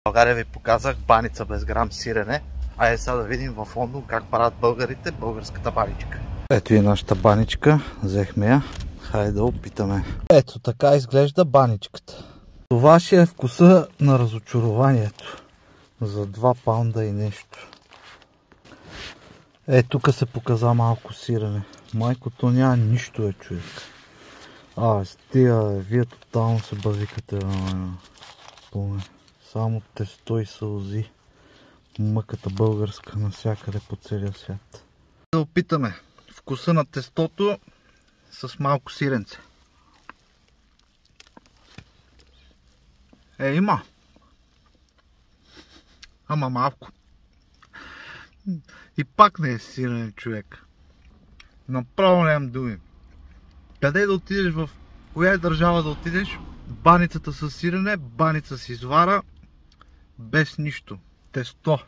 В България ви показах баница без грам сирене. Айде сега да видим в Лондон как правят българите българската баничка. Ето и нашата баничка. Взехме я. Хайде да опитаме. Ето така изглежда баничката. Това ще е вкуса на разочарованието. За 2 паунда и нещо. Тук се показа малко сирене. Майкото няма нищо човек. Вие тотално се базикате. Само тесто и сълзи. Мъката българска навсякъде по целия свят. Да опитаме вкуса на тестото с малко сиренце. Има. Ама малко. И пак не е сирене, човек. Направо нямам думи. Къде да отидеш, в коя е държава да отидеш, баницата с сирене, баница с извара, без нищо. Тесто.